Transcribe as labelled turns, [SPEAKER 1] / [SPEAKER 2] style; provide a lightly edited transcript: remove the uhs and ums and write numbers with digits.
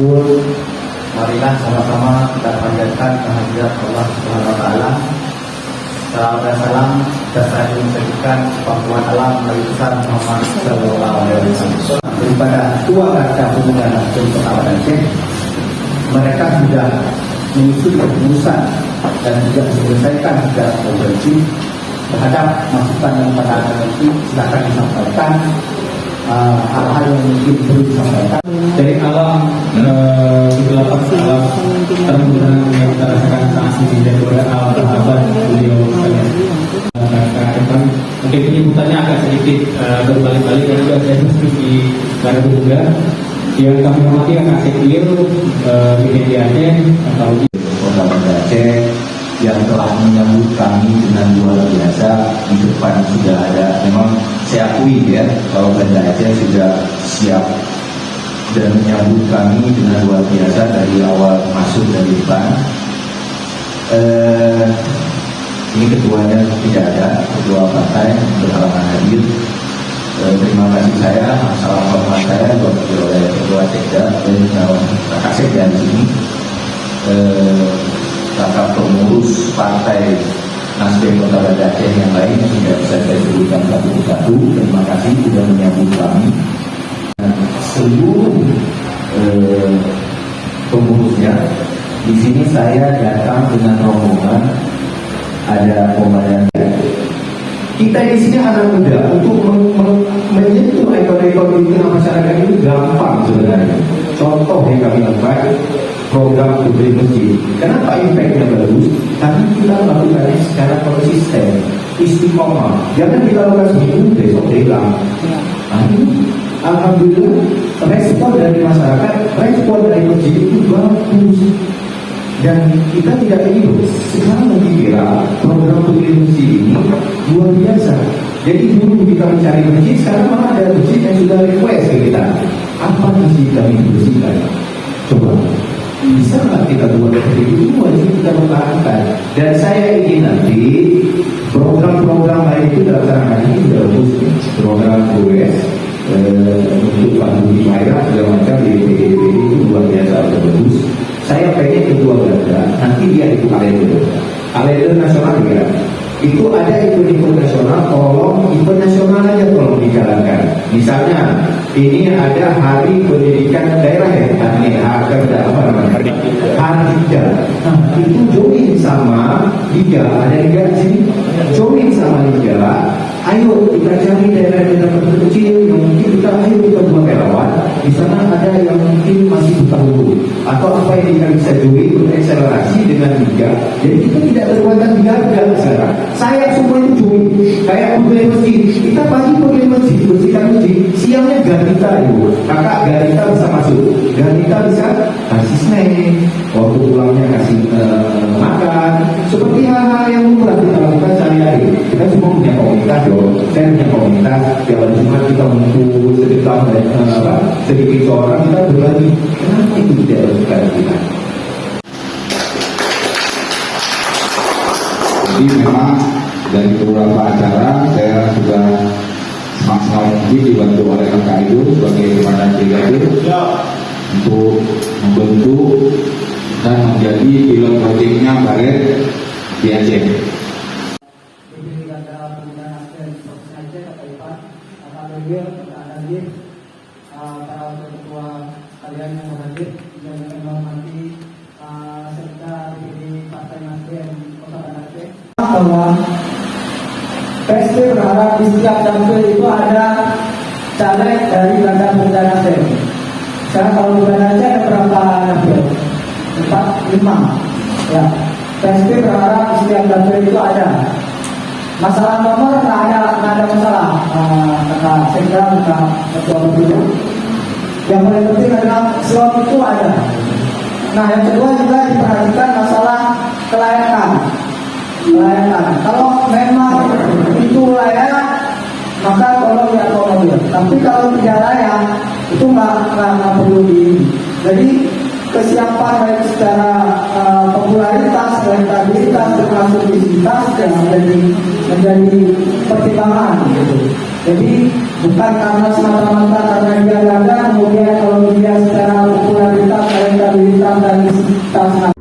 [SPEAKER 1] Marilah sama-sama kita panjatkan kehadirat Allah Subhanahu wa taala. Salam dan salam kita saling menjadikan kepangkuan alam Nabi besar Muhammad sallallahu alaihi wasallam. Daripada tua kaca hubungan Nasdem Kota Aceh, mereka sudah menyusun keputusan dan juga menyelesaikan secara komprehensif terhadap masukan dan pandangan nanti. Silakan disampaikan hal-hal yang mungkin perlu disampaikan
[SPEAKER 2] dari alam kegelapan alam terang yang kita rasakan saat ini dan kepada alam sahabat beliau sekalian. Mungkin penyebutannya agak sedikit berbalik-balik dan juga saya diskusi karena juga yang kami hormati Kak Sekil BND Aceh atau
[SPEAKER 3] Kota Banda Aceh yang telah menyambut kami dengan luar biasa. Di depan sudah ada, memang saya akui ya, kalau Banda Aceh sudah siap dan menyambut kami dengan luar biasa dari awal masuk dari depan. Ini ketuanya tidak ada, ketua partai berhalangan hadir. Terima kasih saya, salam hormat saya diwakili oleh ketua Tekda dan kakak Sekda di sini. Kakak pengurus partai Nasdem Kota Banda Aceh yang lain tidak bisa saya sebutkan satu-satu. Terima kasih sudah menyambut kami. Seluruh pengurusnya di sini saya datang dengan rombongan, ada komandan. Kita di sini anak muda untuk menyentuh ekor-ekor di tengah masyarakat itu gampang sebenarnya. Contoh yang kami lakukan, program Putri Masjid. Kenapa impact-nya bagus? Karena kita lakukannya secara konsisten, istiqomah. Jangan kita lakukan seminggu, besok hilang. Alhamdulillah, respon dari masyarakat, respon dari masjid itu bagus. Dan kita tidak ingin sekarang dikira program Putri Masjid ini luar biasa. Jadi dulu kita mencari masjid, sekarang malah ada masjid yang sudah request ke kita. Apa masjid kami bersihkan? Coba, bisa nggak kita buat seperti itu? Wajib kita lakukan. Dan saya ingin nanti program-program lain itu dalam ini sudah bagus. Program OS untuk Pandu di Maira segala macam di PDB itu luar biasa bagus. Saya pengen ketua Banda, nanti dia itu kalender nasional ya. Itu ada event nasional, tolong event nasional aja tolong dijalankan. Misalnya ini ada hari pendidikan daerah ya, Hardija. Nah itu join sama Liga, ada Liga di sini, join sama Liga. Ayo kita cari daerah-daerah kecil yang mungkin ayo kita buat relawan. Di sana ada yang mungkin masih buta huruf atau apa yang kita bisa join berakselerasi dengan Liga. Jadi kita tidak terbatas di harga sekarang. Saya semua itu join. Kayak pegawai masjid, kita pagi pegawai masjid, bersihkan masjid. Siangnya Ganita itu, kakak Ganita bisa masuk. Ganita bisa kasih snack, waktu pulangnya kasih makan. Seperti hal-hal yang murah kita lakukan sehari-hari. Kita semua punya komunitas dong. Saya punya komunitas. Tiap Jumat kita mengumpul sedikit seorang kita berbagi. Kenapa itu tidak dilakukan kita?
[SPEAKER 4] Jadi memang dari beberapa acara saya sudah semaksimal mungkin dibantu oleh kakak itu sebagai komandan brigadir untuk membentuk dan menjadi pilot proyeknya Baret di Aceh.
[SPEAKER 5] Para ketua kalian yang hadir dan menghormati serta di Partai Nasdem Kota Banda Aceh. Bahwa PSP berharap di setiap dapil itu ada caleg dari Banda Nasdem. Sekarang kalau di Banda Aceh ada berapa dapil? 4, 5. Ya. PSP berharap di setiap dapil itu ada. Masalah nomor nggak ada masalah. Kata Sekda, kata ketua berbeda. Yang paling penting adalah slot itu ada. Nah yang kedua juga diperhatikan masalah kelayakan. Kalau memang itu layak, maka tolong diakomodir. Tapi kalau tidak layak, itu nggak perlu di. Jadi kesiapan baik secara popularitas, elektabilitas, termasuk visibilitas yang menjadi pertimbangan gitu. Jadi bukan karena semata-mata karena dia gagal, kemudian kalau dia secara popularitas dari tahun